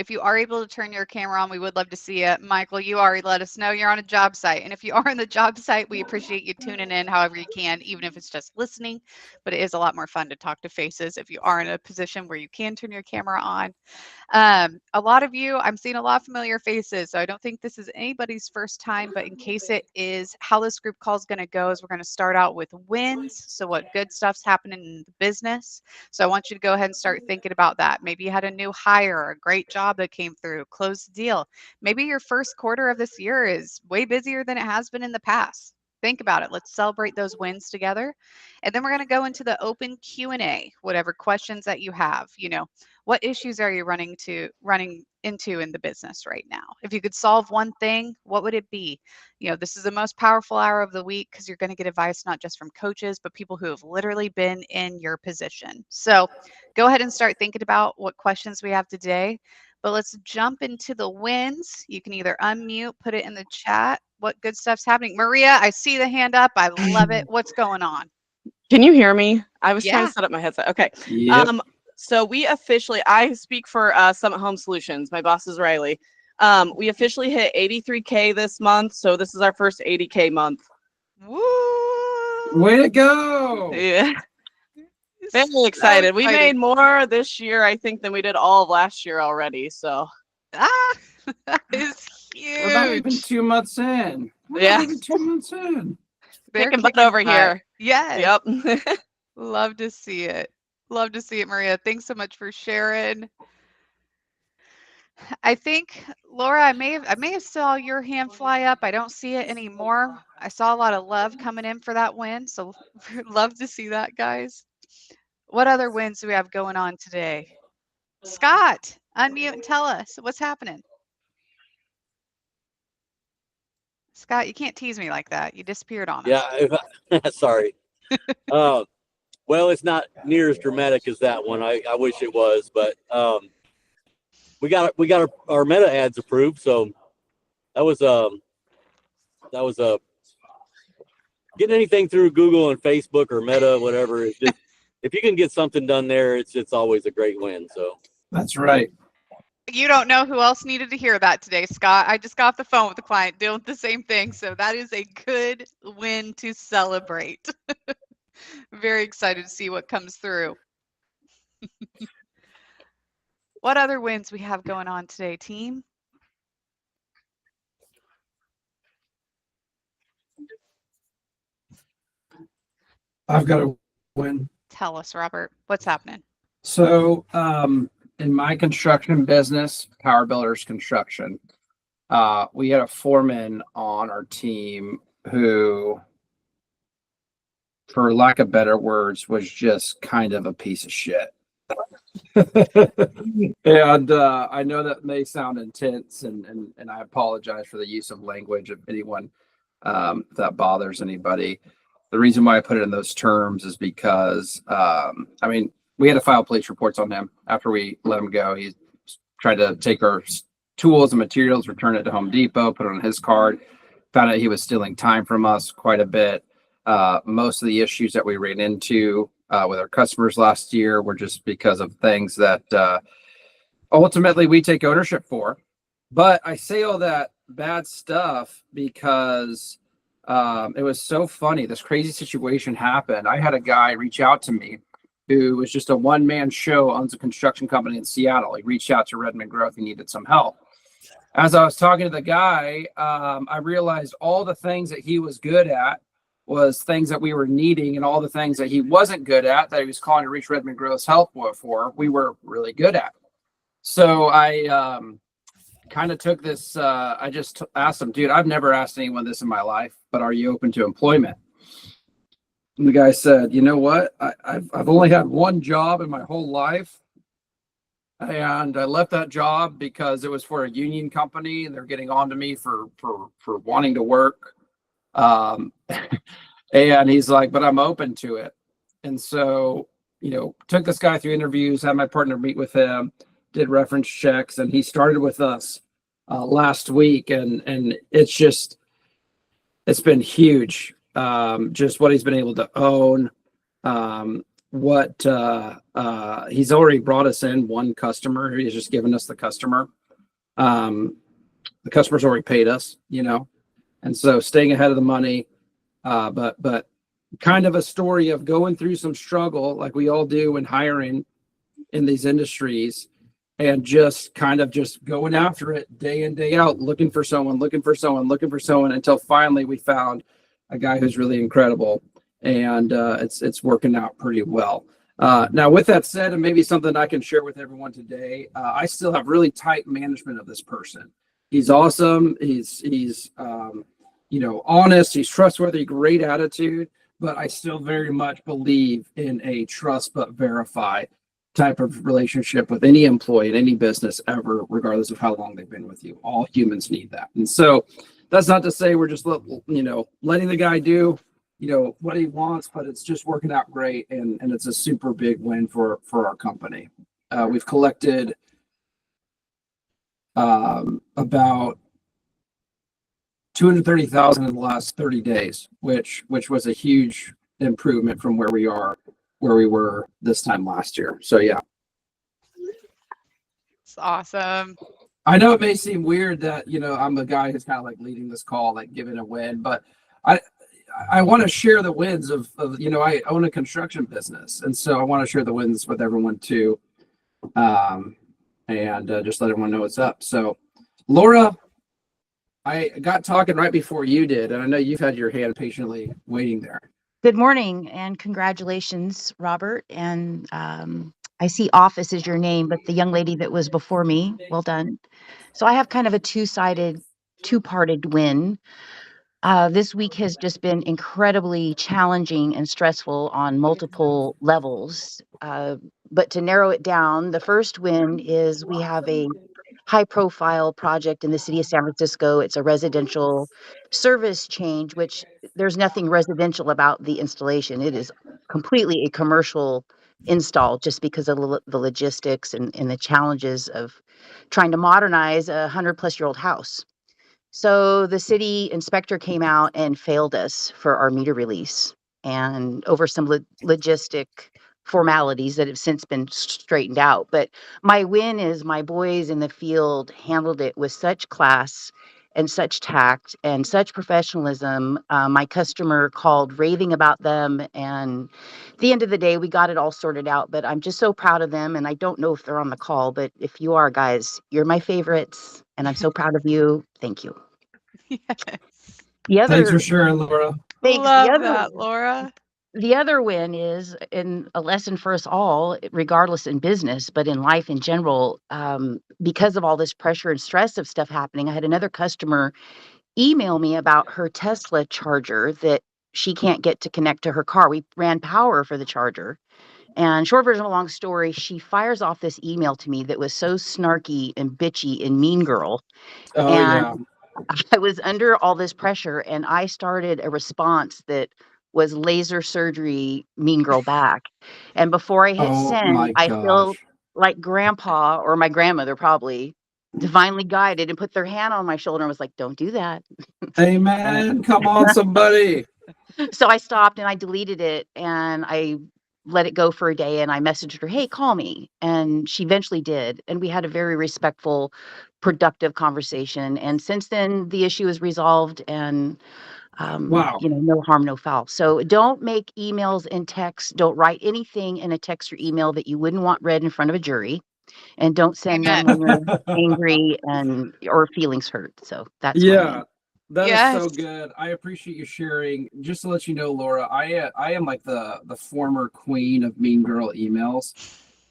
If you are able to turn your camera on, we would love to see it. Michael, you already let us know you're on a job site. And if you are on the job site, we appreciate you tuning in however you can, even if it's just listening. But it is a lot more fun to talk to faces if you are in a position where you can turn your camera on. A lot of you, I'm seeing a lot of familiar faces, so I don't think this is anybody's first time, but in case it is, how this group call is going to go is we're going to start out with wins. So what good stuff's happening in the business. So I want you to go ahead and start thinking about that. Maybe you had a new hire, a great job that came through, closed the deal. Maybe your first quarter of this year is way busier than it has been in the past. Think about it. Let's celebrate those wins together. And then we're going to go into the open Q&A, whatever questions that you have. What issues are you running into in the business right now? If you could solve one thing, what would it be? This is the most powerful hour of the week because you're going to get advice not just from coaches, but people who have literally been in your position. So go ahead and start thinking about what questions we have today. But let's jump into the wins. You can either unmute, put it in the chat. What good stuff's happening? Maria, I see the hand up. I love it. What's going on? Can you hear me? I was trying Yeah. to set up my headset. Okay. Yep. So we officially, I speak for Summit Home Solutions. My boss is Riley. We officially hit 83K this month. So this is our first 80K month. Woo! Way to go. Yeah. Very excited. We made more this year, I think, than we did all of last year already. So that is huge. We're not even 2 months in. Yeah. Not even 2 months in. They're kicking butt over here. Yes. Yep. Love to see it. Love to see it, Maria. Thanks so much for sharing. I think, Laura, I may have saw your hand fly up. I don't see it anymore. I saw a lot of love coming in for that win. So love to see that, guys. What other wins do we have going on today? Scott, unmute and tell us what's happening. Scott, you can't tease me like that. You disappeared on us. Yeah, sorry. Well, it's not near as dramatic as that one. I wish it was, but we got our meta ads approved, so that was getting anything through Google and Facebook or Meta, whatever. It's just, if you can get something done there, it's always a great win. So that's right. You don't know who else needed to hear that today, Scott. I just got off the phone with the client doing the same thing. So that is a good win to celebrate. Very excited to see what comes through. What other wins we have going on today, team? I've got a win. Tell us, Robert, what's happening? So in my construction business, Power Builders Construction, we had a foreman on our team who, for lack of better words, was just kind of a piece of shit. And I know that may sound intense, and I apologize for the use of language if anyone if that bothers anybody. The reason why I put it in those terms is because we had to file police reports on him after we let him go. He tried to take our tools and materials, return it to Home Depot, put it on his card, found out he was stealing time from us quite a bit. Most of the issues that we ran into with our customers last year were just because of things that ultimately we take ownership for. But I say all that bad stuff because it was so funny. This crazy situation happened. I had a guy reach out to me who was just a one-man show, owns a construction company in Seattle. He reached out to Redmond Growth. He needed some help. As I was talking to the guy, I realized all the things that he was good at was things that we were needing, and all the things that he wasn't good at, that he was calling to reach Redmond Growth's help for, we were really good at. So I kind of took this, I just asked him, dude, I've never asked anyone this in my life, but are you open to employment? And the guy said, you know what? I've only had one job in my whole life. And I left that job because it was for a union company and they're getting on to me for wanting to work. And he's like, but I'm open to it. And so, took this guy through interviews, had my partner meet with him, did reference checks, and he started with us last week. And it's been huge. Just what he's been able to own. he's already brought us in one customer. He's just given us the customer. The customer's already paid us, and so staying ahead of the money. But kind of a story of going through some struggle like we all do when hiring in these industries, and just going after it day in, day out, looking for someone until finally we found a guy who's really incredible, and it's working out pretty well. Now, with that said, and maybe something I can share with everyone today, I still have really tight management of this person. He's awesome. He's honest. He's trustworthy. Great attitude. But I still very much believe in a trust but verify type of relationship with any employee in any business ever, regardless of how long they've been with you. All humans need that. And so that's not to say we're just letting the guy do what he wants, but it's just working out great, and it's a super big win for our company. We've collected about $230,000 in the last 30 days, which was a huge improvement from where we were this time last year. So yeah. It's awesome. I know it may seem weird that, I'm the guy who's kind of like leading this call, like giving a win, but I want to share the wins of I own a construction business. And so I want to share the wins with everyone too. And just let everyone know what's up. So Laura, I got talking right before you did, and I know you've had your hand patiently waiting there. Good morning and congratulations, Robert. And I see Office is your name, but the young lady that was before me, well done. So I have kind of a two-parted win. This week has just been incredibly challenging and stressful on multiple levels. But to narrow it down, the first win is we have a high-profile project in the city of San Francisco. It's a residential service change, which there's nothing residential about the installation. It is completely a commercial install just because of the logistics and the challenges of trying to modernize a 100-plus-year-old house. So the city inspector came out and failed us for our meter release, and over some logistic formalities that have since been straightened out. But my win is my boys in the field handled it with such class and such tact and such professionalism. My customer called raving about them, and at the end of the day, we got it all sorted out. But I'm just so proud of them, and I don't know if they're on the call, but if you are, guys, you're my favorites, and I'm so proud of you. Thank you. Yes. Thanks for sharing, Laura. Thanks. Love that, Laura. The other win is in a lesson for us all, regardless in business, but in life in general, because of all this pressure and stress of stuff happening. I had another customer email me about her Tesla charger that she can't get to connect to her car. We ran power for the charger. And short version of a long story, she fires off this email to me that was so snarky and bitchy and mean girl. Oh, and yeah. I was under all this pressure, and I started a response that was laser surgery mean girl back. And before I hit Oh send, my I feel gosh. like grandpa or my grandmother probably divinely guided and put their hand on my shoulder and was like, don't do that. Amen. Come on, somebody. So I stopped and I deleted it and I let it go for a day, and I messaged her, hey, call me. And she eventually did. And we had a very respectful, productive conversation. And since then, the issue is resolved, and Wow. no harm, no foul. So don't make emails and texts. Don't write anything in a text or email that you wouldn't want read in front of a jury. And don't send them when you're angry or feelings hurt. So that's my Yeah, win. that is so Yes. good. I appreciate you sharing. Just to let you know, Laura, I am like the former queen of mean girl emails.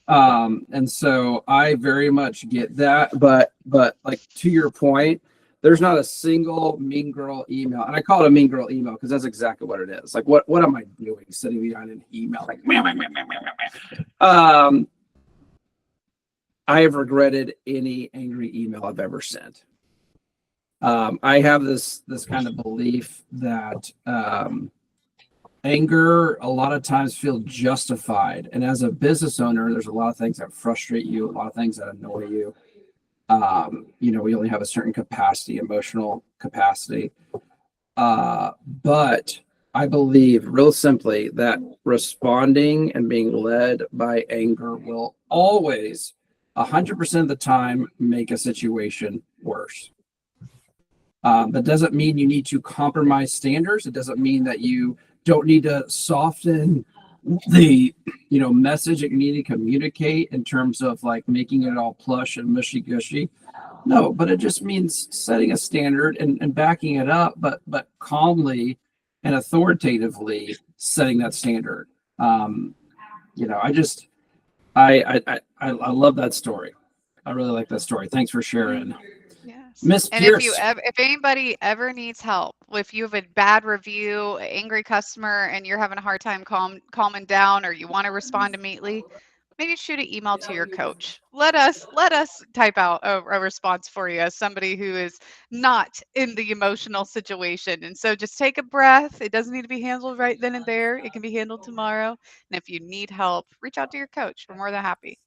And so I very much get that, but like to your point, there's not a single mean girl email, and I call it a mean girl email because that's exactly what it is. Like, what am I doing sitting behind an email like meh, meh, meh, meh, meh, meh. I have regretted any angry email I've ever sent. I have this kind of belief that anger a lot of times feel justified, and as a business owner, there's a lot of things that frustrate you, a lot of things that annoy you. We only have a certain capacity, emotional capacity, but I believe real simply that responding and being led by anger will always 100% of the time make a situation worse. That doesn't mean you need to compromise standards. It doesn't mean that you don't need to soften the message that you need to communicate in terms of like making it all plush and mushy gushy. No, but it just means setting a standard and backing it up, but calmly and authoritatively setting that standard. I just I love that story. I really like that story. Thanks for sharing. Yes. Miss And Pierce. if anybody ever needs help, if you have a bad review, angry customer, and you're having a hard time calming down, or you want to respond immediately, maybe shoot an email to your coach. Let us type out a response for you as somebody who is not in the emotional situation. And so just take a breath. It doesn't need to be handled right then and there. It can be handled tomorrow. And if you need help, reach out to your coach. We're more than happy.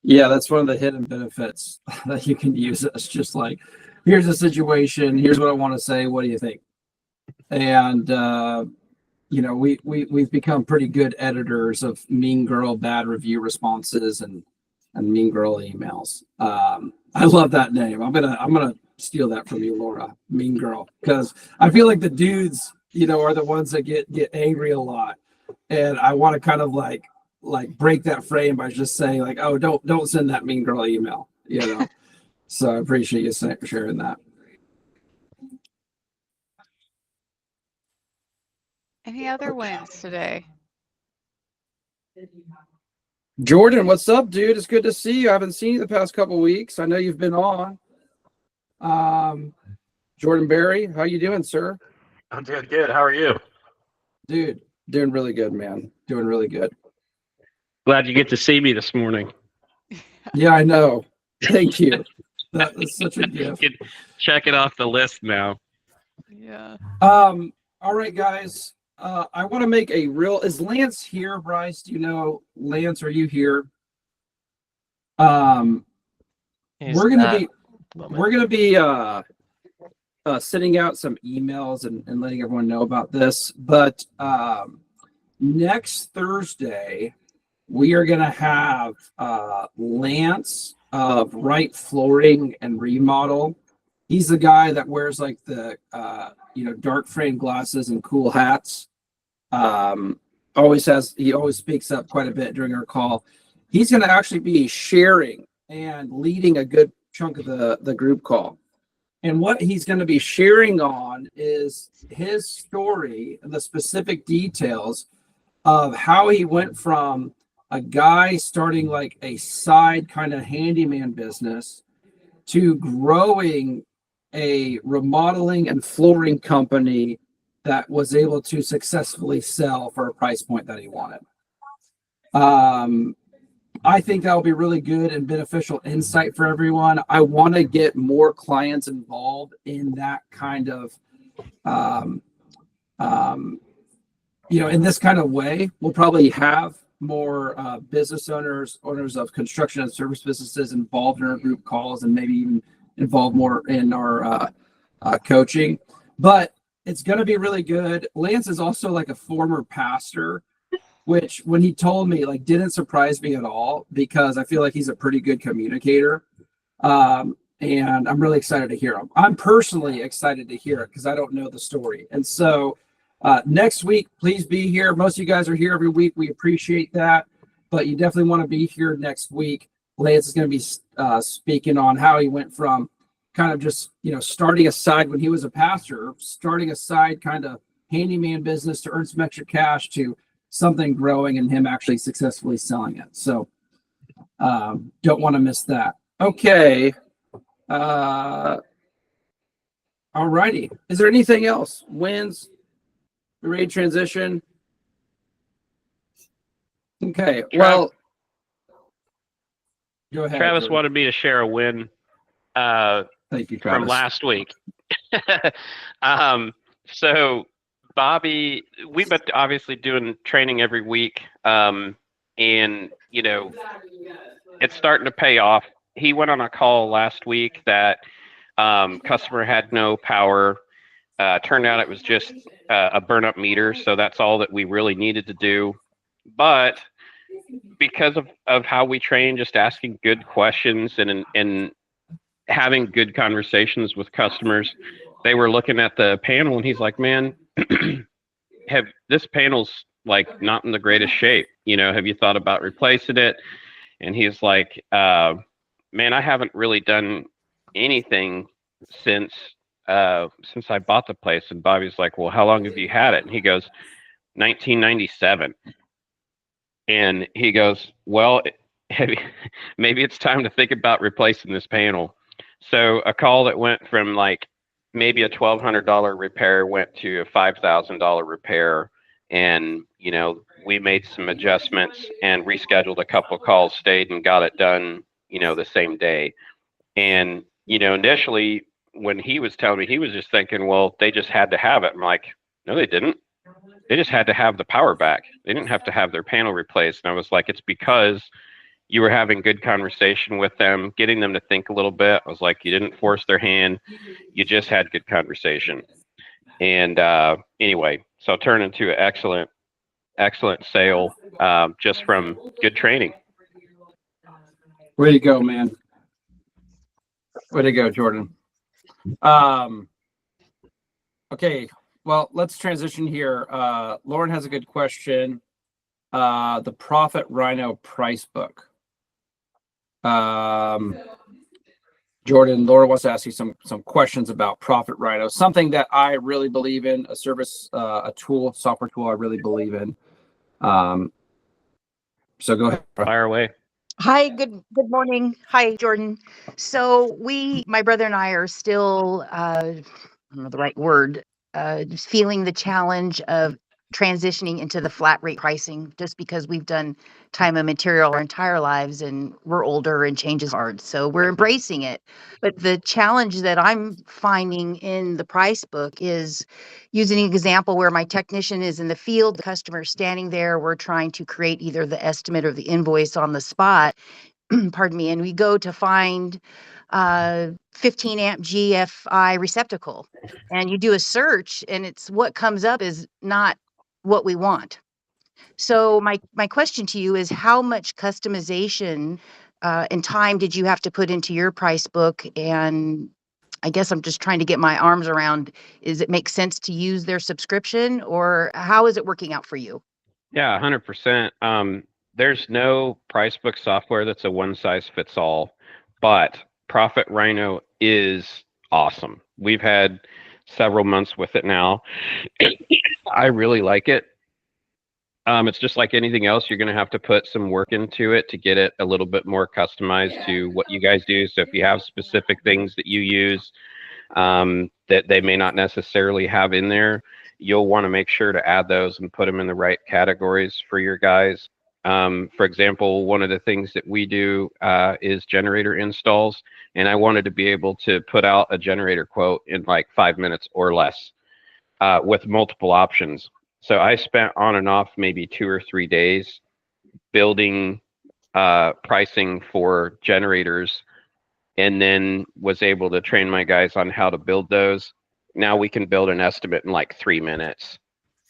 Yeah, that's one of the hidden benefits that you can use. It's just like, here's a situation. Here's what I want to say. What do you think? And we've become pretty good editors of mean girl bad review responses and mean girl emails. I love that name. I'm gonna steal that from you, Laura. Mean girl, because I feel like the dudes, are the ones that get angry a lot, and I want to kind of like break that frame by just saying like, oh, don't send that mean girl email. So I appreciate you sharing that. Any other wins today? Jordan, what's up, dude? It's good to see you. I haven't seen you the past couple of weeks. I know you've been on. Jordan Berry, how you doing, sir? I'm doing good. How are you? Dude, doing really good, man. Doing really good. Glad you get to see me this morning. Yeah, I know. Thank you. That is such a gift. Check it off the list now. Yeah. All right, guys. I want to make a real. Is Lance here, Bryce? Do you know Lance? Are you here? We're gonna be sending out some emails and letting everyone know about this. But next Thursday, we are gonna have Lance of Right Flooring and Remodel. He's the guy that wears like the dark frame glasses and cool hats. He always speaks up quite a bit during our call. He's going to actually be sharing and leading a good chunk of the group call. And what he's going to be sharing on is his story, the specific details of how he went from a guy starting like a side kind of handyman business to growing a remodeling and flooring company that was able to successfully sell for a price point that he wanted. I think that will be really good and beneficial insight for everyone. I want to get more clients involved in that kind of, in this kind of way. We'll probably have more business owners of construction and service businesses involved in our group calls, and maybe even involved more in our coaching. But it's going to be really good. Lance is also like a former pastor, which when he told me, like, didn't surprise me at all, because I feel like he's a pretty good communicator. And I'm really excited to hear him. I'm personally excited to hear it because I don't know the story. And so next week, please be here. Most of you guys are here every week. We appreciate that, but you definitely want to be here next week. Lance is going to be speaking on how he went from kind of just, starting a side when he was a pastor, starting a side kind of handyman business to earn some extra cash, to something growing and him actually successfully selling it. So don't want to miss that. Okay. All righty. Is there anything else? Wins? We ready to transition? Okay. Well, go ahead. Travis Jordan. wanted me to share a win Thank you, Travis. from last week. So Bobby, we've been obviously doing training every week, and it's starting to pay off. He went on a call last week that customer had no power. Turned out it was just a burn up meter, so that's all that we really needed to do. But because of how we train, just asking good questions and having good conversations with customers, they were looking at the panel and he's like, man, this panel's like not in the greatest shape. Have you thought about replacing it? And he's like, man, I haven't really done anything since I bought the place. And Bobby's like, well, how long have you had it? And he goes, 1997. And he goes, well, maybe it's time to think about replacing this panel. So a call that went from like maybe a $1,200 repair went to a $5,000 repair. And, we made some adjustments and rescheduled a couple of calls, stayed and got it done, the same day. And, initially when he was telling me, he was just thinking, well, they just had to have it. I'm like, no, they didn't. They just had to have the power back. They didn't have to have their panel replaced. And I was like, it's because you were having good conversation with them, getting them to think a little bit. I was like, you didn't force their hand. You just had good conversation. And anyway, so it turned into an excellent sale just from good training. Way to go, man. Way to go, Jordan. Okay, well, let's transition here. Lauren has a good question. The Profit Rhino price book. Jordan, Laura wants to ask you some questions about Profit Rhino, something that I really believe in, a service, a tool, software tool I really believe in. So go ahead. Fire away. Hi, good morning. Hi, Jordan. So my brother and I are still, I don't know the right word, just feeling the challenge of transitioning into the flat rate pricing, just because we've done time and material our entire lives and we're older and change is hard. So we're embracing it. But the challenge that I'm finding in the price book is using an example where my technician is in the field, the customer is standing there, we're trying to create either the estimate or the invoice on the spot, pardon me, and we go to find 15 amp GFI receptacle, and you do a search and it's what comes up is not what we want. So my question to you is, how much customization and time did you have to put into your price book? And I guess I'm just trying to get my arms around, is it make sense to use their subscription, or how is it working out for you? Yeah, 100%. There's no price book software that's a one size fits all, but Profit Rhino is awesome. We've had several months with it now. I really like it. It's just like anything else. You're going to have to put some work into it to get it a little bit more customized to what you guys do. So if you have specific things that you use that they may not necessarily have in there, you'll want to make sure to add those and put them in the right categories for your guys. For example, one of the things that we do is generator installs, and I wanted to be able to put out a generator quote in like 5 minutes or less with multiple options. So I spent on and off maybe 2 or 3 days building pricing for generators, and then was able to train my guys on how to build those. Now we can build an estimate in like 3 minutes,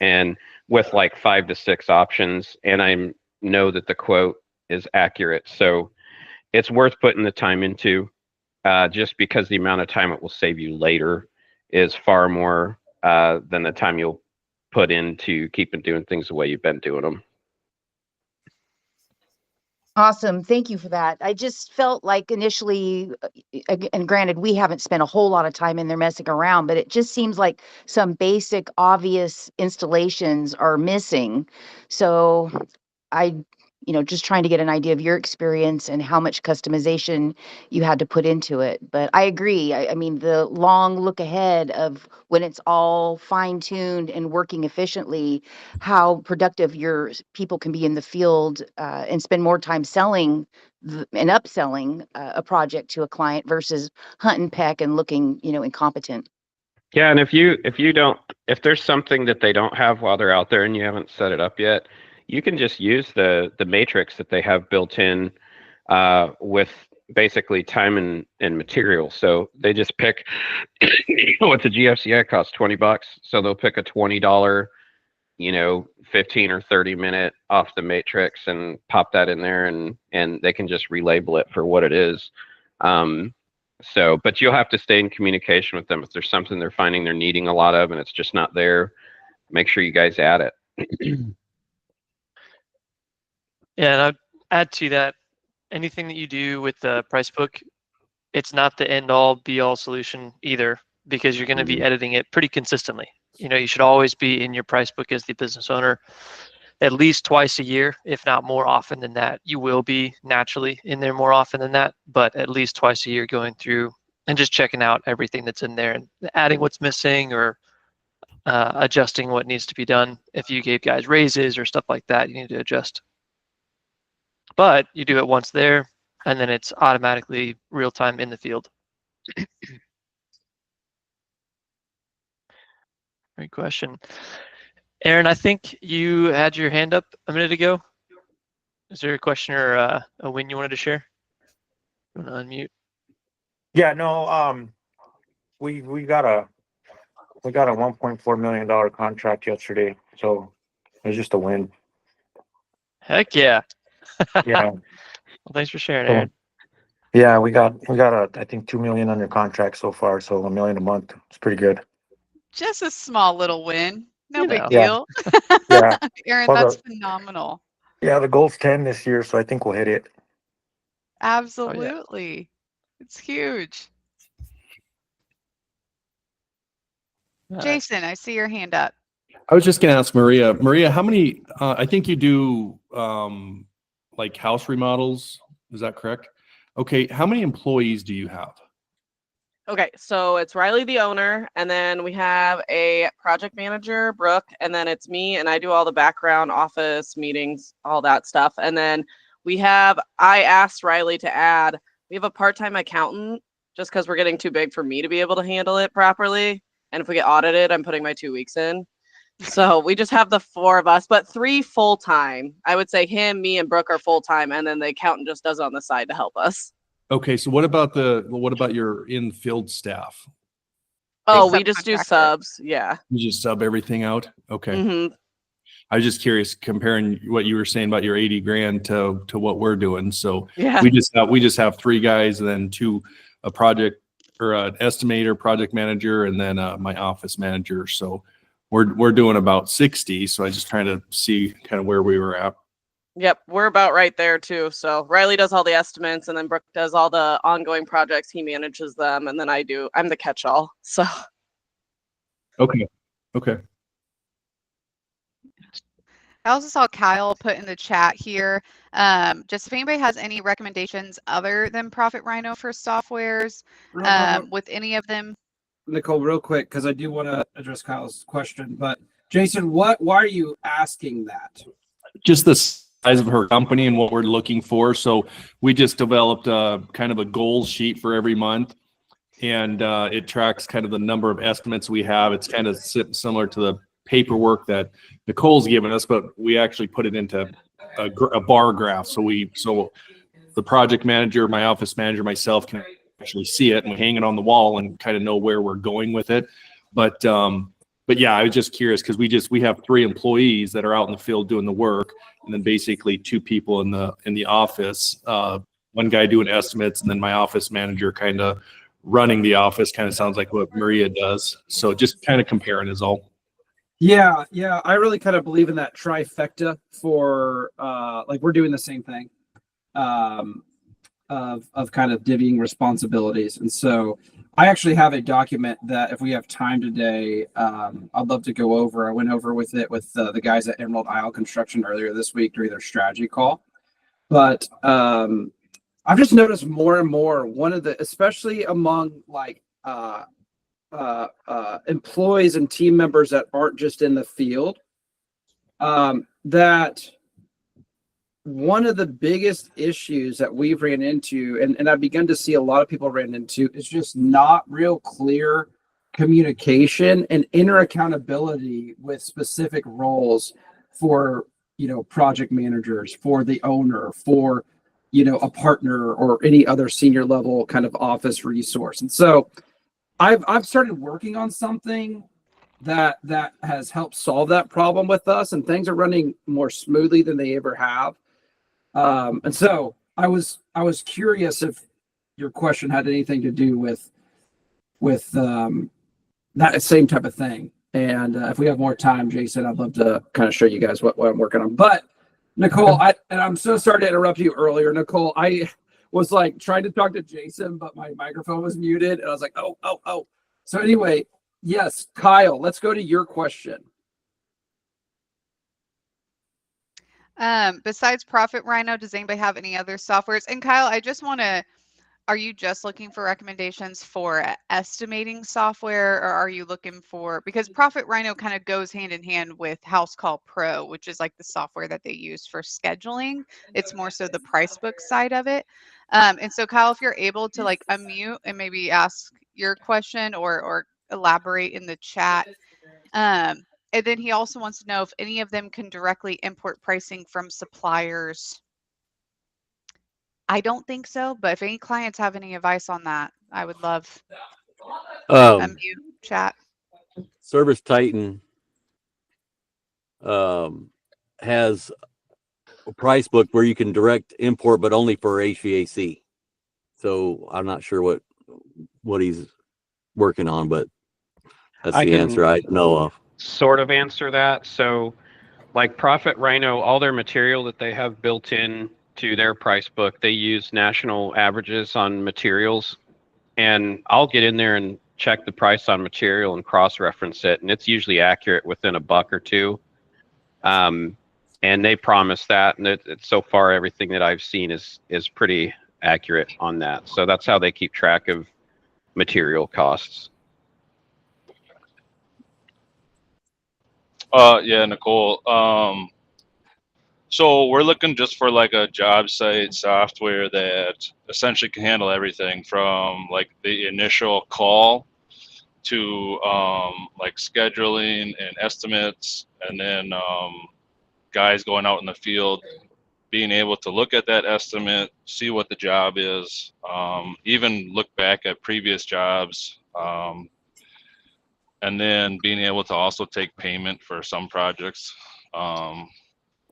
and with like 5 to 6 options, and I know that the quote is accurate. So it's worth putting the time into, just because the amount of time it will save you later is far more than the time you'll put into keeping doing things the way you've been doing them. Awesome. Thank you for that. I just felt like initially, and granted, we haven't spent a whole lot of time in there messing around, but it just seems like some basic, obvious installations are missing. So just trying to get an idea of your experience and how much customization you had to put into it. But I agree. I mean, the long look ahead of when it's all fine-tuned and working efficiently, how productive your people can be in the field and spend more time selling and upselling a project to a client versus hunt and peck and looking, incompetent. Yeah, and if there's something that they don't have while they're out there and you haven't set it up yet, you can just use the matrix that they have built in with basically time and material. So they just pick what's a GFCI costs $20. So they'll pick a $20, 15 or 30 minute off the matrix and pop that in there, and they can just relabel it for what it is. But you'll have to stay in communication with them. If there's something they're finding they're needing a lot of and it's just not there, make sure you guys add it. Yeah, and I'd add to that, anything that you do with the price book, it's not the end all be all solution either, because you're going to be editing it pretty consistently. You should always be in your price book as the business owner at least twice a year, if not more often than that. You will be naturally in there more often than that, but at least twice a year going through and just checking out everything that's in there and adding what's missing or adjusting what needs to be done. If you gave guys raises or stuff like that, you need to adjust. But you do it once there, and then it's automatically real time in the field. Great question. Aaron, I think you had your hand up a minute ago. Is there a question or a win you wanted to share? You want to unmute? Yeah, no, we got a $1.4 million contract yesterday, so it was just a win. Heck yeah. Yeah. Well, thanks for sharing, Aaron. Yeah, we got I think $2 million under contract so far, so $1 million a month. It's pretty good. Just a small little win. No big Yeah. deal. Yeah. Aaron, Well, that's phenomenal. Yeah, the goal's 10 this year, so I think we'll hit it. Absolutely. It's huge. Jason, I see your hand up. I was just going to ask Maria. Maria, how many? I think you do like house remodels. Is that correct? Okay. How many employees do you have? Okay, so it's Riley, the owner, and then we have a project manager, Brooke, and then it's me, and I do all the background office meetings, all that stuff. And then I asked Riley to add, we have a part-time accountant just because we're getting too big for me to be able to handle it properly. And if we get audited, I'm putting my 2 weeks in. So we just have the 4 of us, but 3 full-time. I would say him, me, and Brooke are full-time, and then the accountant just does it on the side to help us. Okay. So what about your in-field staff? Oh, we just do subs. Yeah. You just sub everything out? Okay. Mm-hmm. I was just curious, comparing what you were saying about your 80 grand to what we're doing. So Yeah. we just have 3 guys and then 2, a project or an estimator, project manager, and then my office manager. So we're doing about 60. So I was just trying to see kind of where we were at. Yep, we're about right there too. So Riley does all the estimates, and then Brooke does all the ongoing projects. He manages them, and then I'm the catch-all. So Okay. Okay. I also saw Kyle put in the chat here. Just if anybody has any recommendations other than Profit Rhino for softwares, with any of them. Nicole, real quick, because I do want to address Kyle's question, but Jason, why are you asking that? Just the size of her company and what we're looking for. So we just developed a kind of a goal sheet for every month, and it tracks kind of the number of estimates we have. It's kind of similar to the paperwork that Nicole's given us, but we actually put it into a bar graph. So the project manager, my office manager, myself can actually see it, and we hang it on the wall and kind of know where we're going with it. But yeah, I was just curious because we have 3 employees that are out in the field doing the work, and then basically 2 people in the office. One guy doing estimates, and then my office manager kind of running the office. Kind of sounds like what Maria does. So just kind of comparing is all. Yeah, I really kind of believe in that trifecta for like we're doing the same thing of kind of divvying responsibilities. And so I actually have a document that if we have time today, I'd love to go over. I went over with it with the guys at Emerald Isle Construction earlier this week during their strategy call. But I've just noticed more and more especially among like employees and team members that aren't just in the field, that one of the biggest issues that we've ran into, and I've begun to see a lot of people ran into, is just not real clear communication and inner accountability with specific roles for, project managers, for the owner, for a partner or any other senior level kind of office resource. And so I've started working on something that has helped solve that problem with us, and things are running more smoothly than they ever have. And so I was curious if your question had anything to do with that same type of thing. And if we have more time, Jason, I'd love to kind of show you guys what I'm working on. But Nicole, and I'm so sorry to interrupt you earlier, Nicole. I was like trying to talk to Jason, but my microphone was muted, and I was like, oh. So anyway, yes, Kyle, let's go to your question. Besides Profit Rhino, does anybody have any other softwares? And Kyle, I just want to, are you just looking for recommendations for estimating software, or are you looking for, because Profit Rhino kind of goes hand in hand with Housecall Pro, which is like the software that they use for scheduling. It's more so the price book side of it. And so Kyle, if you're able to like unmute and maybe ask your question or elaborate in the chat. And then he also wants to know if any of them can directly import pricing from suppliers. I don't think so, but if any clients have any advice on that, I would love unmute chat. Service Titan has a price book where you can direct import, but only for HVAC. So I'm not sure what he's working on, but that's I the can answer I know of. sort of answer that. So like Profit Rhino, all their material that they have built in to their price book, they use national averages on materials. And I'll get in there and check the price on material and cross-reference it. And it's usually accurate within a buck or two. And they promise that. And so far, everything that I've seen is pretty accurate on that. So that's how they keep track of material costs. Yeah, Nicole. So we're looking just for like a job site software that essentially can handle everything from like the initial call to like scheduling and estimates, and then guys going out in the field being able to look at that estimate, see what the job is, even look back at previous jobs, and then being able to also take payment for some projects.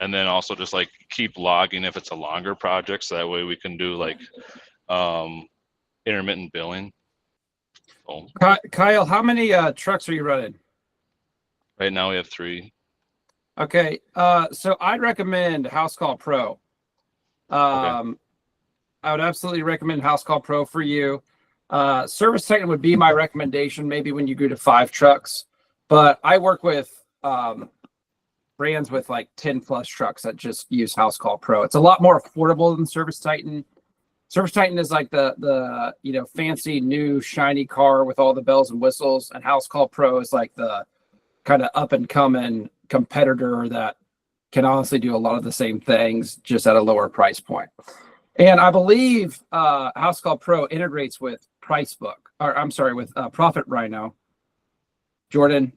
And then also just like keep logging if it's a longer project, so that way we can do like intermittent billing. So Kyle, how many trucks are you running? right now we have 3. Okay, so I'd recommend Housecall Pro. Okay. I would absolutely recommend Housecall Pro for you. Service Titan would be my recommendation, maybe when you go to 5 trucks. But I work with brands with like 10 plus trucks that just use Housecall Pro. It's a lot more affordable than Service Titan. Service Titan is like the fancy new shiny car with all the bells and whistles, and Housecall Pro is like the kind of up and coming competitor that can honestly do a lot of the same things just at a lower price point. And I believe Housecall Pro integrates with with Profit Rhino. Jordan,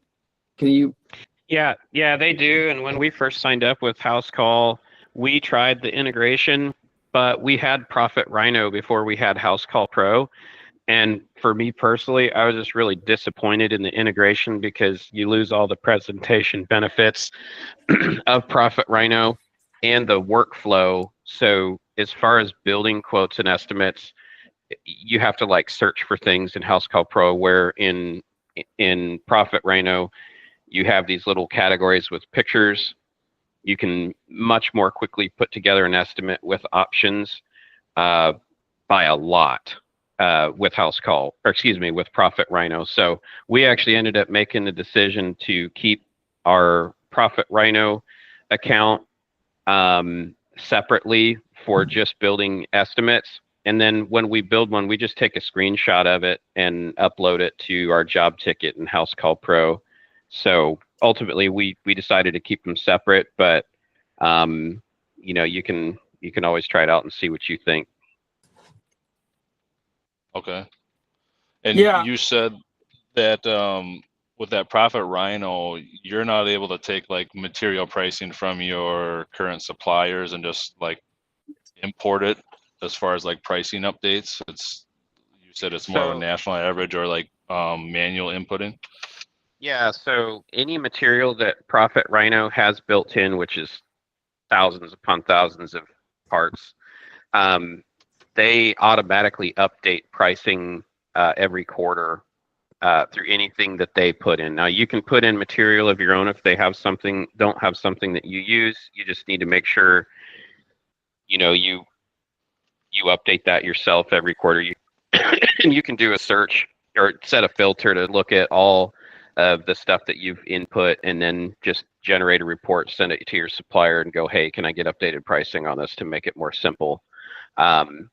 can you? Yeah, they do. And when we first signed up with Housecall, we tried the integration, but we had Profit Rhino before we had Housecall Pro. And for me personally, I was just really disappointed in the integration because you lose all the presentation benefits of Profit Rhino and the workflow. So as far as building quotes and estimates, you have to like search for things in Housecall Pro, where in Profit Rhino, you have these little categories with pictures. You can much more quickly put together an estimate with options by a lot with with Profit Rhino. So we actually ended up making the decision to keep our Profit Rhino account separately for just building estimates. And then when we build one, we just take a screenshot of it and upload it to our job ticket in Housecall Pro. So ultimately, we decided to keep them separate, but you can always try it out and see what you think. Okay. And Yeah. you said that with that Profit Rhino, you're not able to take like material pricing from your current suppliers and just like import it as far as like pricing updates? You said it's more of a So national average or like manual inputting. yeah, so any material that Profit Rhino has built in, which is thousands upon thousands of parts, they automatically update pricing every quarter through anything that they put in. Now you can put in material of your own if they have something, don't have something that you use. You just need to make sure you update that yourself every quarter. And you can do a search or set a filter to look at all of the stuff that you've input, and then just generate a report, send it to your supplier, and go, hey, can I get updated pricing on this to make it more simple? But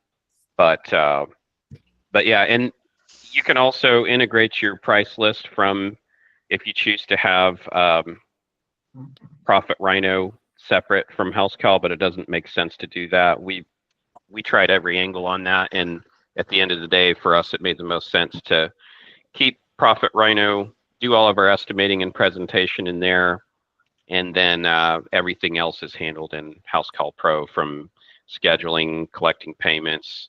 yeah, and you can also integrate your price list from, if you choose to have Profit Rhino separate from Housecall, but it doesn't make sense to do that. We tried every angle on that, and at the end of the day, for us, it made the most sense to keep Profit Rhino, do all of our estimating and presentation in there, and then everything else is handled in Housecall Pro, from scheduling, collecting payments,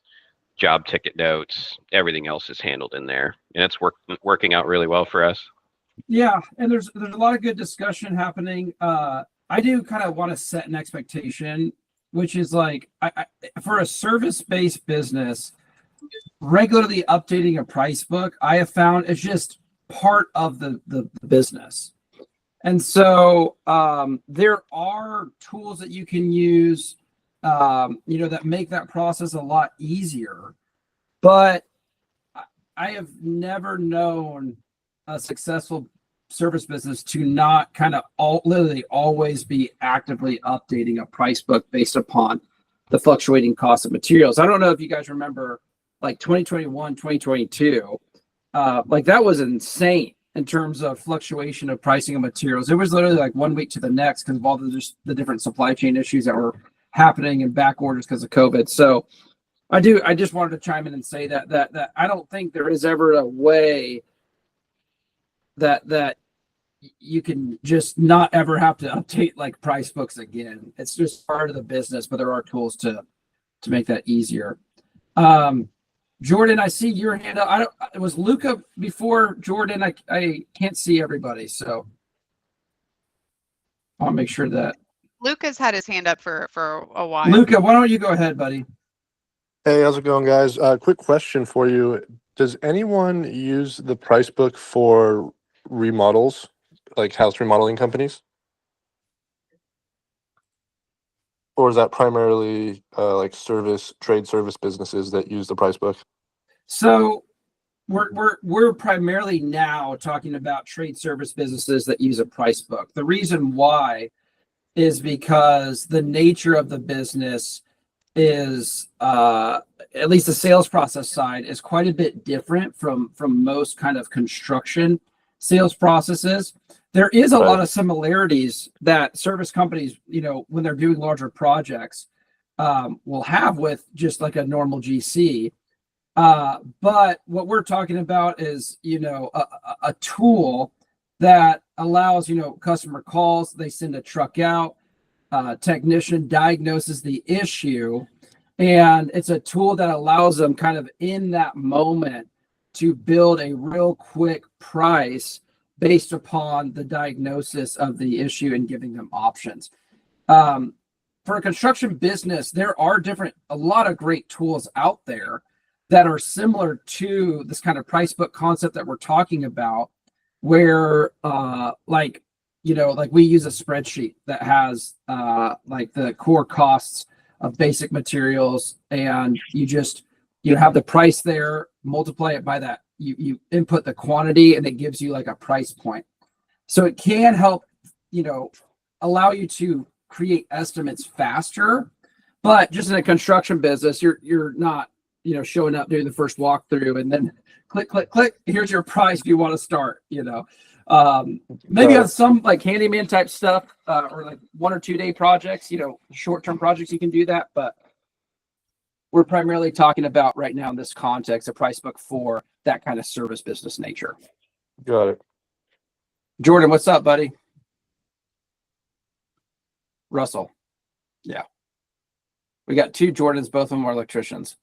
job ticket notes, everything else is handled in there, and it's working out really well for us. Yeah, and there's a lot of good discussion happening. I do kind of want to set an expectation, which is like, I for a service-based business, regularly updating a price book, I have found it's just part of the business. And so there are tools that you can use, that make that process a lot easier. But I have never known a successful service business to not kind of literally always be actively updating a price book based upon the fluctuating cost of materials. I don't know if you guys remember, like 2021, 2022, like that was insane in terms of fluctuation of pricing of materials. It was literally like 1 week to the next because of all the different supply chain issues that were happening and back orders because of COVID. So I just wanted to chime in and say that I don't think there is ever a way that you can just not ever have to update like price books again. It's just part of the business, but there are tools to make that easier. Jordan, I see your hand up. It was Luca before Jordan. I can't see everybody, so I'll make sure that Luca's had his hand up for a while. Luca, why don't you go ahead, buddy? Hey, how's it going, guys? Quick question for you. Does anyone use the price book for remodels, like house remodeling companies? Or is that primarily like trade service businesses that use the price book? So we're primarily now talking about trade service businesses that use a price book. The reason why is because the nature of the business is, at least the sales process side, is quite a bit different from most kind of construction sales processes. There is a lot of similarities that service companies, when they're doing larger projects, will have with just like a normal GC. But what we're talking about is, a tool that allows, customer calls, they send a truck out, technician diagnoses the issue, and it's a tool that allows them kind of in that moment to build a real quick price based upon the diagnosis of the issue and giving them options. For a construction business, there are a lot of great tools out there that are similar to this kind of price book concept that we're talking about, where like we use a spreadsheet that has like the core costs of basic materials, and you have the price there, multiply it by that, you input the quantity, and it gives you like a price point. So it can help, allow you to create estimates faster. But just in a construction business, you're not, showing up doing the first walkthrough and then click, here's your price if you want to start, maybe on some like handyman type stuff, or like 1 or 2 day projects, short-term projects, you can do that. But we're primarily talking about right now in this context, a price book for that kind of service business nature. Got it. Jordan, what's up, buddy? Russell. Yeah. We got two Jordans, both of them are electricians.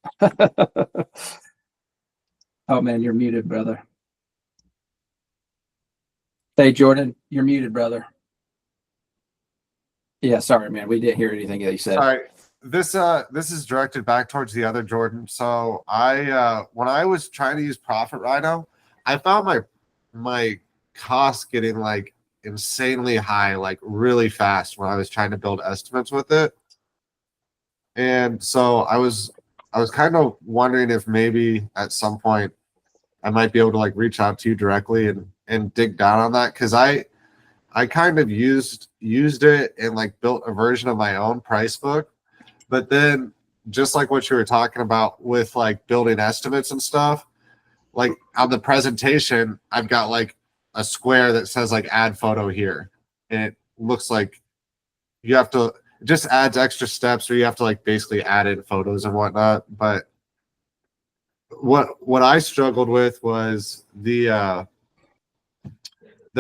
Oh man, you're muted, brother. Hey Jordan, you're muted, brother. Yeah, sorry, man. We didn't hear anything that you said. All right. This is directed back towards the other Jordan. So I when I was trying to use Profit Rhino, I found my costs getting like insanely high, like really fast when I was trying to build estimates with it. And so I was kind of wondering if maybe at some point I might be able to like reach out to you directly and dig down on that, because I kind of used it and like built a version of my own price book. But then just like what you were talking about with like building estimates and stuff, like on the presentation, I've got like a square that says like add photo here. And it looks like you have to, it just adds extra steps where you have to like basically add in photos and whatnot. But what I struggled with was the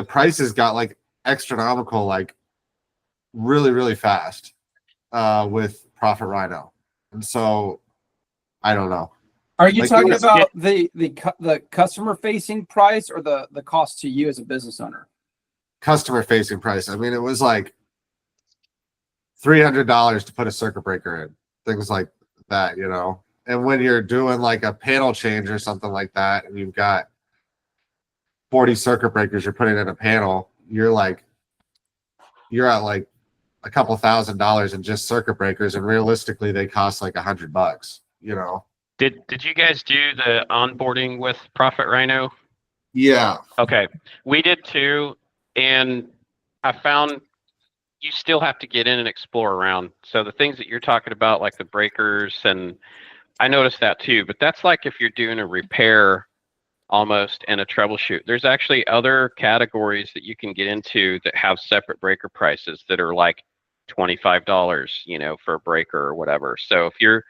prices got like astronomical, like really, really fast with Profit Rhino. And so I don't know. Are you Like, talking it was- about the customer facing price or the cost to you as a business owner? Customer facing price. I mean, it was like $300 to put a circuit breaker in, things like that, you know. And when you're doing like a panel change or something like that, and you've got 40 circuit breakers you're putting in a panel, you're at like a couple $1,000s in just circuit breakers, and realistically they cost like $100, you know. Did you guys do the onboarding with Profit Rhino? Yeah. Okay, we did too, and I found you still have to get in and explore around. So the things that you're talking about, like the breakers, and I noticed that too, but that's like if you're doing a repair almost and a troubleshoot. There's actually other categories that you can get into that have separate breaker prices that are like $25, you know, for a breaker or whatever. So if you're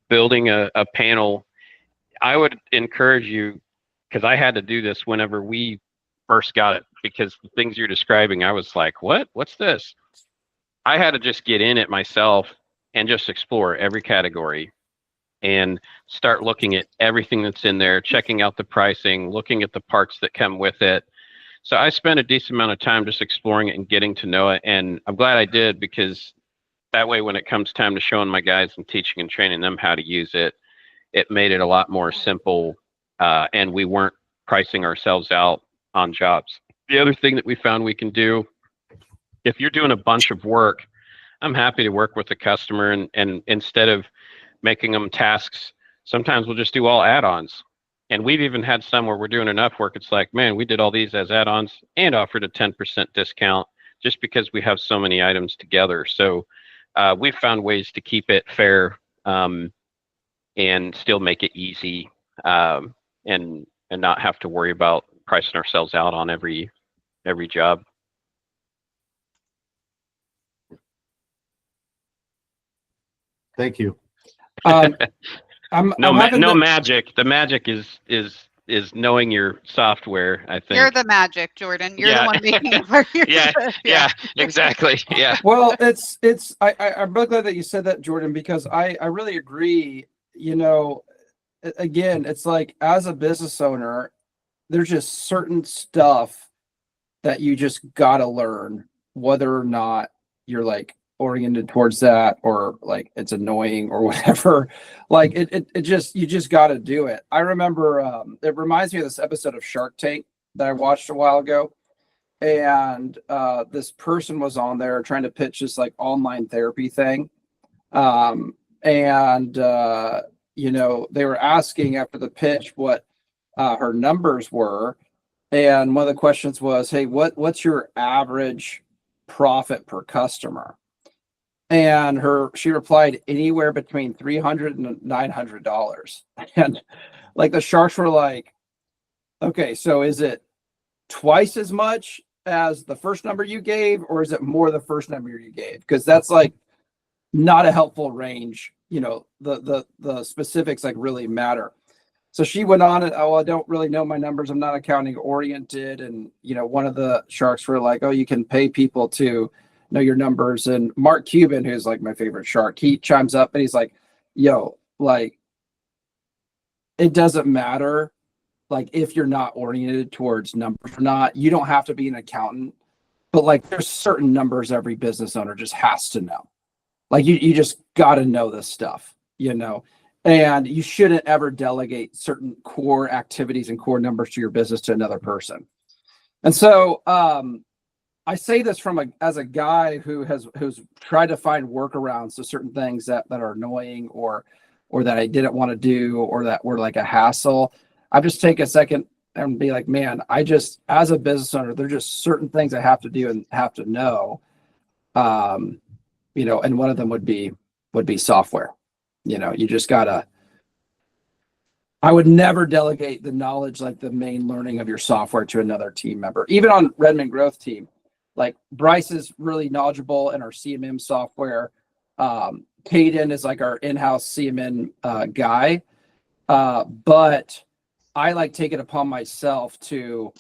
building a panel, I would encourage you, because I had to do this whenever we first got it, because the things you're describing, I was like, what's this? I had to just get in it myself and just explore every category and start looking at everything that's in there, checking out the pricing, looking at the parts that come with it. So I spent a decent amount of time just exploring it and getting to know it. And I'm glad I did, because that way when it comes time to showing my guys and teaching and training them how to use it, it made it a lot more simple, and we weren't pricing ourselves out on jobs. The other thing that we found we can do, if you're doing a bunch of work, I'm happy to work with the customer, and instead of making them tasks, sometimes we'll just do all add-ons. And we've even had some where we're doing enough work, it's like, man, we did all these as add-ons and offered a 10% discount just because we have so many items together. So we've found ways to keep it fair, and still make it easy, and not have to worry about pricing ourselves out on every job. Thank you. No magic. The magic is knowing your software, I think. You're the magic, Jordan. You're Yeah. the one making it for you. Yeah, exactly. Yeah. Well, I'm really glad that you said that, Jordan, because I really agree. You know, again, it's like as a business owner, there's just certain stuff that you just gotta learn, whether or not you're like oriented towards that or like it's annoying or whatever. Like it just, you just gotta do it. I remember it reminds me of this episode of Shark Tank that I watched a while ago. And this person was on there trying to pitch this like online therapy thing. You know, they were asking after the pitch what her numbers were. And one of the questions was, hey, what's your average profit per customer? And she replied, anywhere between $300 and $900. And like the sharks were like, okay, so is it twice as much as the first number you gave, or is it more the first number you gave? Because that's like not a helpful range. You know, the specifics like really matter. So she went on and, oh, I don't really know my numbers. I'm not accounting oriented. And, you know, one of the sharks were like, oh, you can pay people to know your numbers. And Mark Cuban, who's like my favorite shark, he chimes up and he's like, yo, like, it doesn't matter, like, if you're not oriented towards numbers or not. You don't have to be an accountant, but like there's certain numbers every business owner just has to know. Like you just got to know this stuff, you know, and you shouldn't ever delegate certain core activities and core numbers to your business to another person. And so I say this as a guy who's tried to find workarounds to certain things that are annoying or that I didn't want to do or that were like a hassle. I just take a second and be like, man, as a business owner, there's just certain things I have to do and have to know. You know, and one of them would be software. You know, you just gotta. I would never delegate the knowledge, like the main learning of your software, to another team member. Even on Redmond Growth team, like Bryce is really knowledgeable in our CMM software. Caden is like our in-house CMM guy, but I like take it upon myself to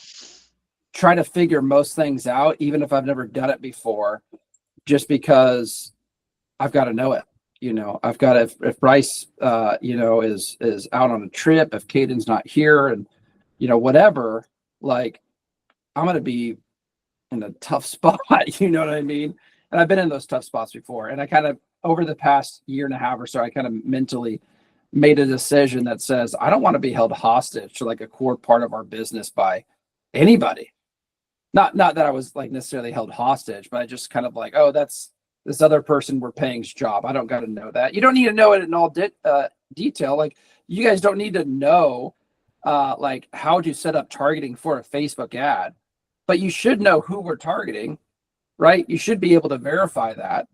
try to figure most things out, even if I've never done it before, just because I've got to know it. You know, I've got to, if Bryce, you know, is out on a trip, if Caden's not here and, you know, whatever, like I'm going to be in a tough spot, you know what I mean? And I've been in those tough spots before. And I kind of, over the past year and a half or so, I kind of mentally made a decision that says, I don't want to be held hostage to like a core part of our business by anybody. Not that I was like necessarily held hostage, but I just kind of like, oh, that's this other person we're paying's job. I don't got to know that. You don't need to know it in all detail. Like you guys don't need to know like how to set up targeting for a Facebook ad, but you should know who we're targeting, right? You should be able to verify that.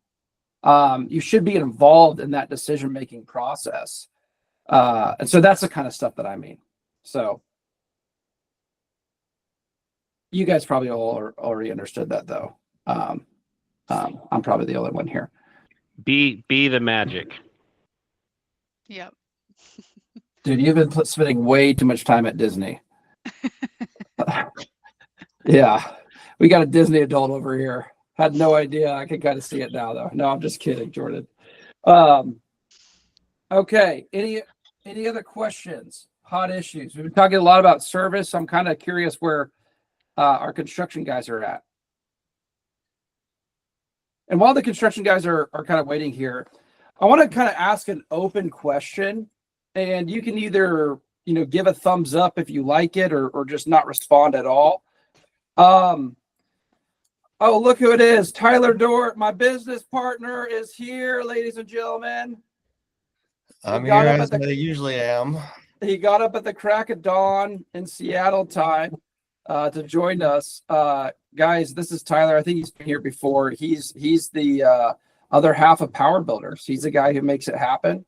You should be involved in that decision-making process. And so that's the kind of stuff that I mean. So you guys probably all already understood that though. I'm probably the only one here. Be the magic. Yep. Dude, you've been spending way too much time at Disney. Yeah, we got a Disney adult over here. Had no idea. I can kind of see it now, though. No, I'm just kidding, Jordan. Okay. Any other questions? Hot issues. We've been talking a lot about service. So I'm kind of curious where our construction guys are at. And while the construction guys are kind of waiting here, I want to kind of ask an open question, and you can either, you know, give a thumbs up if you like it or just not respond at all. Oh, look who it is. Tyler Dort, my business partner, is here, ladies and gentlemen. I'm here as I usually am. He got up at the crack of dawn in Seattle time to join us. Guys, this is Tyler. I think he's been here before. He's the other half of Power Builders. He's the guy who makes it happen.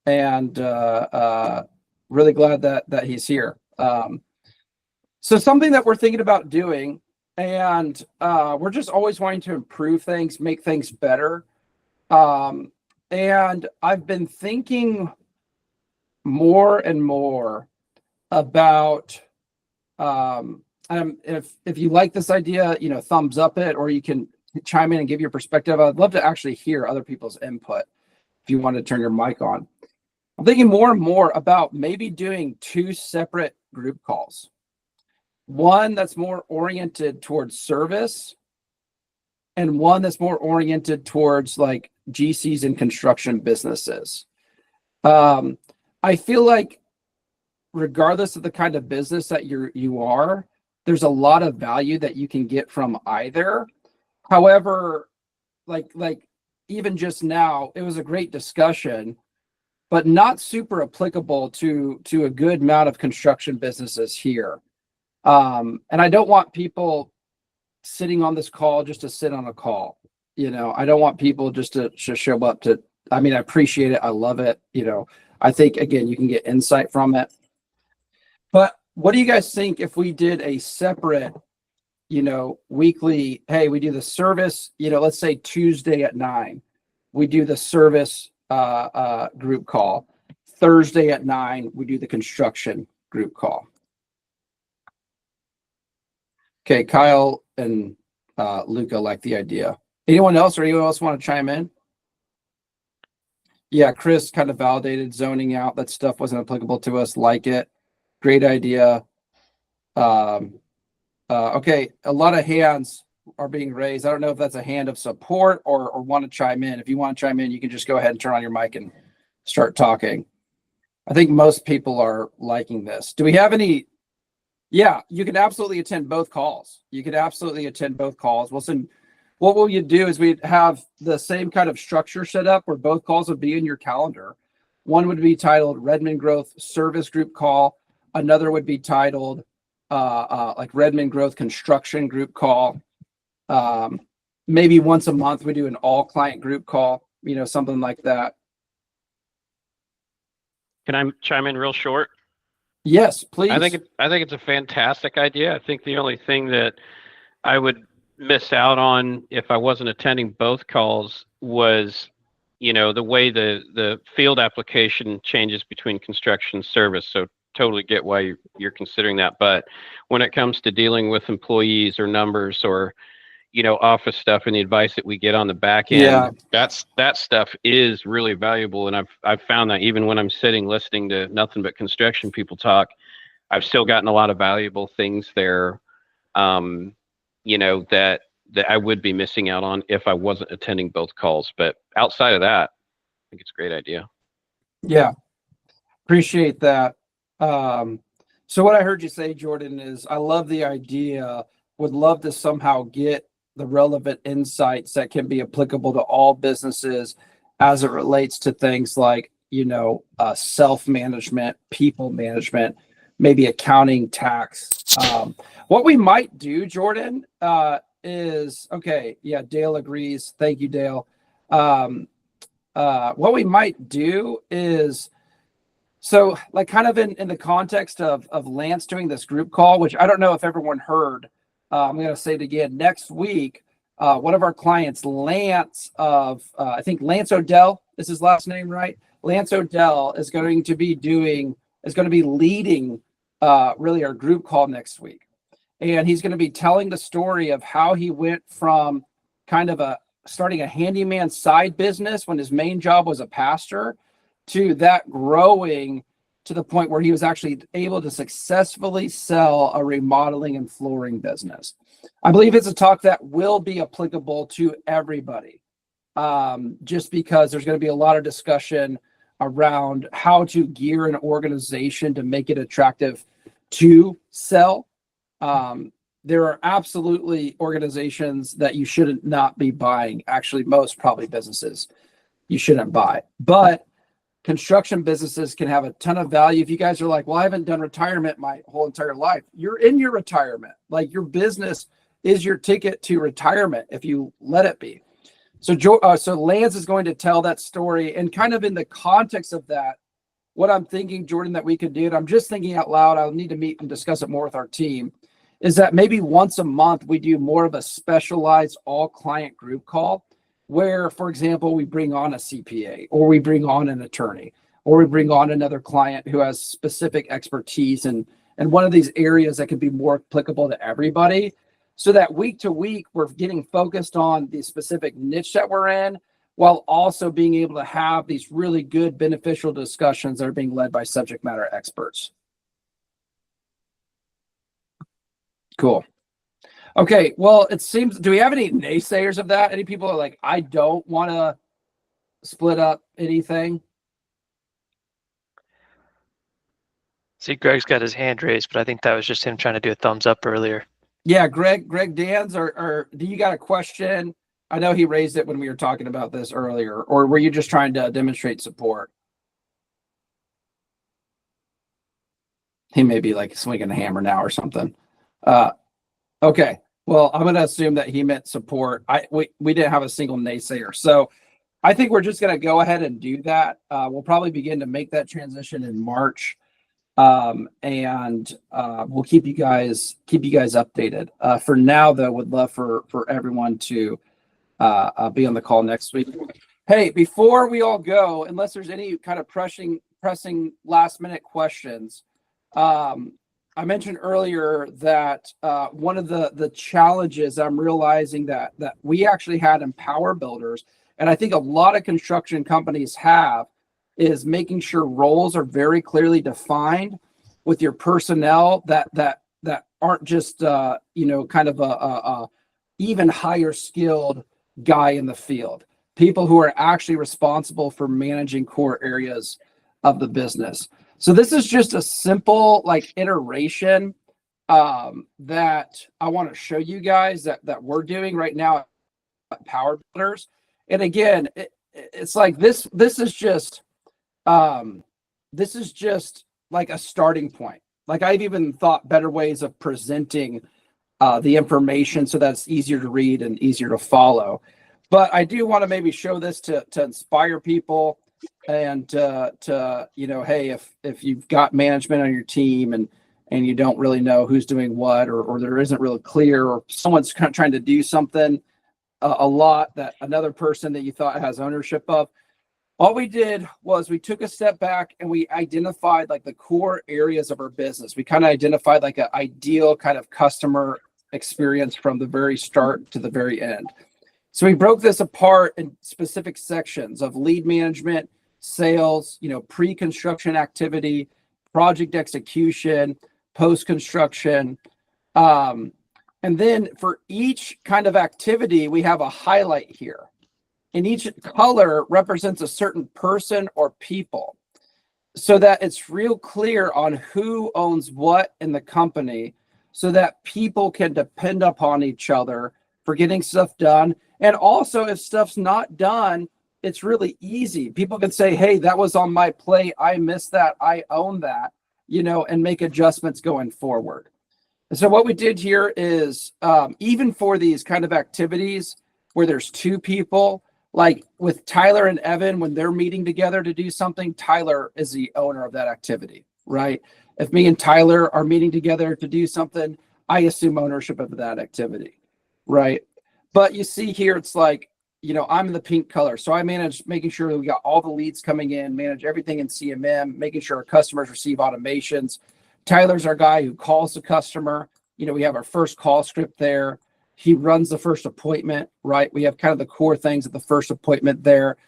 And really glad that he's here. So something that we're thinking about doing, and we're just always wanting to improve things, make things better. And I've been thinking more and more about, if you like this idea, you know, thumbs up it, or you can chime in and give your perspective. I'd love to actually hear other people's input if you want to turn your mic on. I'm thinking more and more about maybe doing 2 separate group calls. One that's more oriented towards service, and one that's more oriented towards like GCs and construction businesses. I feel like regardless of the kind of business that you are, there's a lot of value that you can get from either. However, like even just now, it was a great discussion, but not super applicable to a good amount of construction businesses here. And I don't want people sitting on this call just to sit on a call. You know, I don't want people just to show up to, I mean, I appreciate it. I love it. You know, I think, again, you can get insight from it. But what do you guys think if we did a separate, you know, weekly, hey, we do the service, you know, let's say Tuesday at 9, we do the service group call. Thursday at 9, we do the construction group call. Okay, Kyle and Luca like the idea. Anyone else want to chime in? Yeah, Chris kind of validated zoning out. That stuff wasn't applicable to us. Like it. Great idea. Okay, a lot of hands are being raised. I don't know if that's a hand of support or want to chime in. If you want to chime in, you can just go ahead and turn on your mic and start talking. I think most people are liking this. Do we have any? Yeah, you can absolutely attend both calls. Wilson, what will you do is we'd have the same kind of structure set up where both calls would be in your calendar. One would be titled Redmond Growth Service Group Call. Another would be titled like Redmond Growth Construction Group Call. Maybe once a month we do an all client group call, something like that. Can I chime in real short? Yes, please. I think it's a fantastic idea. I think the only thing that I would miss out on if I wasn't attending both calls was, the way the field application changes between construction and service. So totally get why you're considering that. But when it comes to dealing with employees or numbers or, office stuff and the advice that we get on the back end, that stuff is really valuable. And I've found that even when I'm sitting listening to nothing but construction people talk, I've still gotten a lot of valuable things there, that I would be missing out on if I wasn't attending both calls. But outside of that, I think it's a great idea. Yeah, appreciate that. So what I heard you say, Jordan, is I love the idea, would love to somehow get the relevant insights that can be applicable to all businesses as it relates to things like, self-management, people management, maybe accounting, tax. What we might do, Jordan, is, okay, yeah, Dale agrees. Thank you, Dale. What we might do is, so like kind of in the context of Lance doing this group call, which I don't know if everyone heard, I'm going to say it again. Next week, one of our clients, Lance I think Lance Odell is his last name, right? Lance Odell is going to be leading really our group call next week. And he's going to be telling the story of how he went from kind of starting a handyman side business when his main job was a pastor to that growing to the point where he was actually able to successfully sell a remodeling and flooring business. I believe it's a talk that will be applicable to everybody, just because there's going to be a lot of discussion around how to gear an organization to make it attractive to sell. There are absolutely organizations that you shouldn't not be buying. Actually, most probably businesses you shouldn't buy. But construction businesses can have a ton of value. If you guys are like, well, I haven't done retirement my whole entire life. You're in your retirement. Like your business is your ticket to retirement if you let it be. So Lance is going to tell that story, and kind of in the context of that, what I'm thinking, Jordan, that we could do, and I'm just thinking out loud, I'll need to meet and discuss it more with our team, is that maybe once a month we do more of a specialized all client group call where, for example, we bring on a CPA or we bring on an attorney or we bring on another client who has specific expertise in one of these areas that could be more applicable to everybody, so that week to week we're getting focused on the specific niche that we're in while also being able to have these really good beneficial discussions that are being led by subject matter experts. Cool. Okay, well, it seems, do we have any naysayers of that? Any people are like, I don't want to split up anything? See, Greg's got his hand raised, but I think that was just him trying to do a thumbs up earlier. Yeah, Greg Dans, or do you got a question? I know he raised it when we were talking about this earlier, or were you just trying to demonstrate support? He may be like swinging a hammer now or something. Okay. Well, I'm going to assume that he meant support. We didn't have a single naysayer. So I think we're just going to go ahead and do that. We'll probably begin to make that transition in March. And we'll keep you guys updated. For now, though, would love for everyone to be on the call next week. Hey, before we all go, unless there's any kind of pressing last minute questions, I mentioned earlier that one of the challenges I'm realizing that we actually had in Power Builders, and I think a lot of construction companies have, is making sure roles are very clearly defined with your personnel that aren't just kind of a even higher skilled guy in the field. People who are actually responsible for managing core areas of the business. So this is just a simple like iteration that I want to show you guys that we're doing right now at Power Builders. And again, it's like this is just like a starting point. Like I've even thought better ways of presenting the information so that it's easier to read and easier to follow. But I do want to maybe show this to inspire people and to hey, if you've got management on your team and you don't really know who's doing what, or there isn't really clear, or someone's kind of trying to do something a lot that another person that you thought has ownership of. All we did was we took a step back and we identified like the core areas of our business. We kind of identified like an ideal kind of customer experience from the very start to the very end. So we broke this apart in specific sections of lead management, sales, pre-construction activity, project execution, post-construction. And then for each kind of activity, we have a highlight here. And each color represents a certain person or people so that it's real clear on who owns what in the company so that people can depend upon each other for getting stuff done. And also, if stuff's not done, it's really easy. People can say, hey, that was on my plate. I missed that. I own that, and make adjustments going forward. And so what we did here is even for these kind of activities where there's two people, like with Tyler and Evan, when they're meeting together to do something, Tyler is the owner of that activity, right? If me and Tyler are meeting together to do something, I assume ownership of that activity, right? But you see here, it's like, I'm in the pink color. So I manage making sure that we got all the leads coming in, manage everything in CMM, making sure our customers receive automations. Tyler's our guy who calls the customer. We have our first call script there. He runs the first appointment, right? We have kind of the core things at the first appointment there.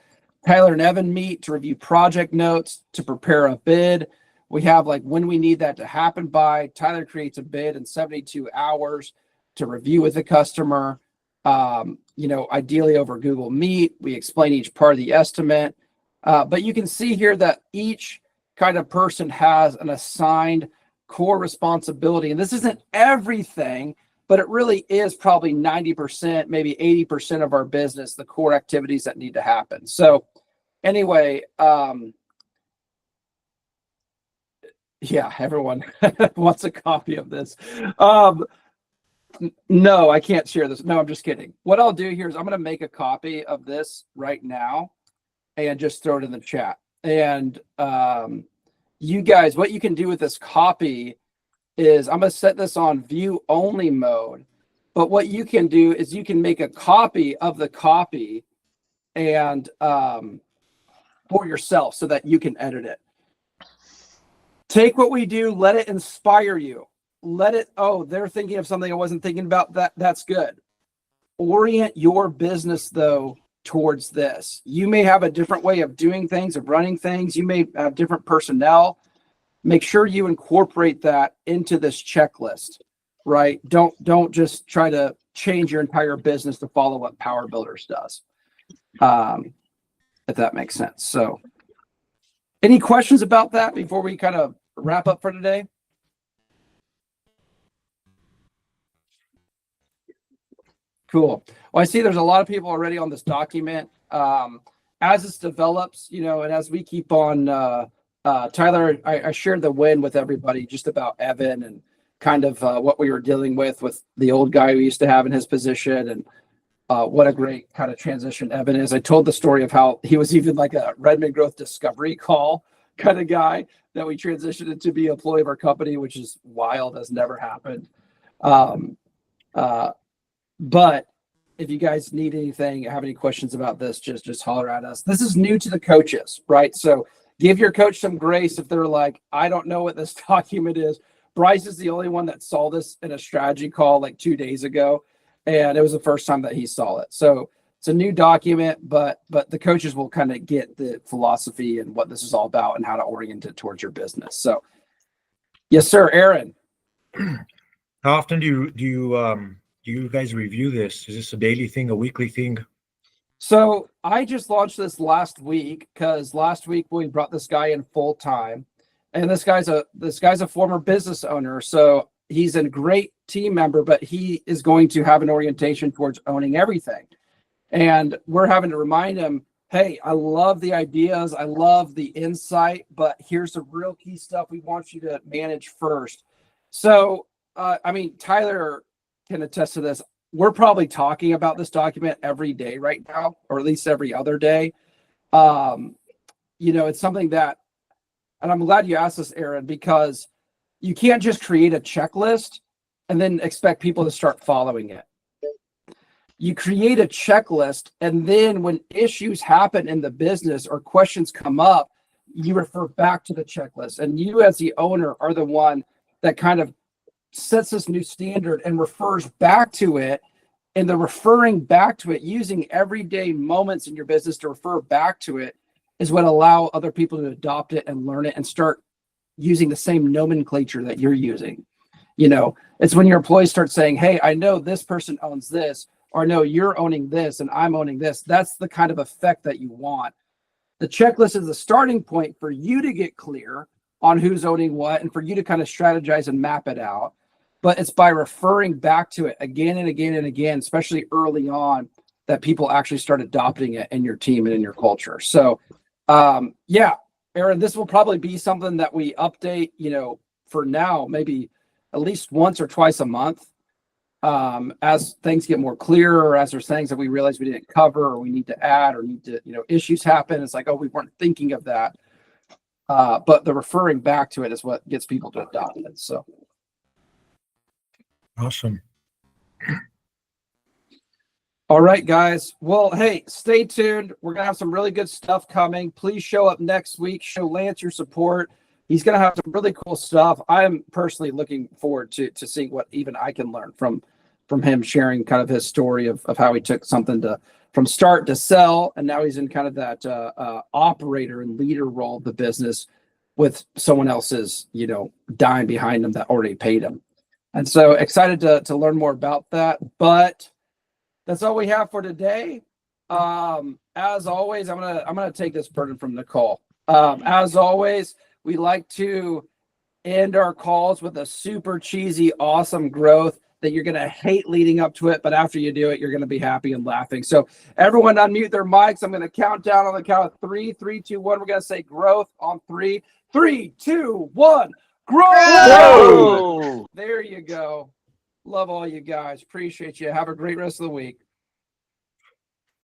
Tyler and Evan meet to review project notes, to prepare a bid. We have like when we need that to happen by. Tyler creates a bid in 72 hours to review with the customer. Ideally over Google Meet. We explain each part of the estimate. But you can see here that each kind of person has an assigned core responsibility. And this isn't everything, but it really is probably 90%, maybe 80% of our business, the core activities that need to happen. So anyway, yeah, everyone wants a copy of this. No, I can't share this. No, I'm just kidding. What I'll do here is I'm going to make a copy of this right now and just throw it in the chat. And you guys, what you can do with this copy is I'm going to set this on view only mode. But what you can do is you can make a copy of the copy and for yourself so that you can edit it. Take what we do, let it inspire you. Let it, they're thinking of something I wasn't thinking about. That's good. Orient your business, though, towards this. You may have a different way of doing things, of running things. You may have different personnel. Make sure you incorporate that into this checklist, right? Don't just try to change your entire business to follow what Power Builders does, if that makes sense. So any questions about that before we kind of wrap up for today? Cool. Well, I see there's a lot of people already on this document. As this develops, and as we keep on, Tyler, I shared the win with everybody just about Evan and kind of what we were dealing with the old guy we used to have in his position and what a great kind of transition Evan is. I told the story of how he was even like a Redmond Growth Discovery call kind of guy that we transitioned into be an employee of our company, which is wild, has never happened. But if you guys need anything, have any questions about this, just holler at us. This is new to the coaches, right? So give your coach some grace if they're like, I don't know what this document is. Bryce is the only one that saw this in a strategy call like 2 days ago, and it was the first time that he saw it. So it's a new document, but the coaches will kind of get the philosophy and what this is all about and how to orient it towards your business. So, yes, sir, Aaron. How often do you guys review this? Is this a daily thing, a weekly thing? So I just launched this last week because last week we brought this guy in full time, and this guy's a former business owner. So he's a great team member, but he is going to have an orientation towards owning everything. And we're having to remind him, hey, I love the ideas, I love the insight, but here's the real key stuff we want you to manage first. So, I mean, Tyler can attest to this. We're probably talking about this document every day right now, or at least every other day. It's something that, and I'm glad you asked this, Aaron, because you can't just create a checklist and then expect people to start following it. You create a checklist, and then when issues happen in the business or questions come up, you refer back to the checklist. And you as the owner are the one that kind of sets this new standard and refers back to it. And the referring back to it, using everyday moments in your business to refer back to it, is what allow other people to adopt it and learn it and start using the same nomenclature that you're using. It's when your employees start saying, hey, I know this person owns this, or no, you're owning this and I'm owning this. That's the kind of effect that you want. The checklist is the starting point for you to get clear on who's owning what and for you to kind of strategize and map it out. But it's by referring back to it again and again and again, especially early on, that people actually start adopting it in your team and in your culture. So, Aaron, this will probably be something that we update, for now, maybe at least once or twice a month. As things get more clear, or as there's things that we realize we didn't cover or we need to add or need to, issues happen. It's like, oh, we weren't thinking of that. But the referring back to it is what gets people to adopt it. So. Awesome. All right, guys. Well, hey, stay tuned. We're going to have some really good stuff coming. Please show up next week. Show Lance your support. He's going to have some really cool stuff. I'm personally looking forward to seeing what even I can learn from him, sharing kind of his story of how he took something from start to sell, and now he's in kind of that operator and leader role of the business with someone else's, dime behind him that already paid him. And so excited to learn more about that. But that's all we have for today. As always, I'm gonna take this burden from Nicole. As always, we like to end our calls with a super cheesy, awesome growth that you're gonna hate leading up to it, but after you do it, you're gonna be happy and laughing. So everyone unmute their mics. I'm gonna count down on the count of 3, 3, 2, 1. We're gonna say growth on 3. 3, 2, 1. Grow! There you go. Love all you guys. Appreciate you. Have a great rest of the week.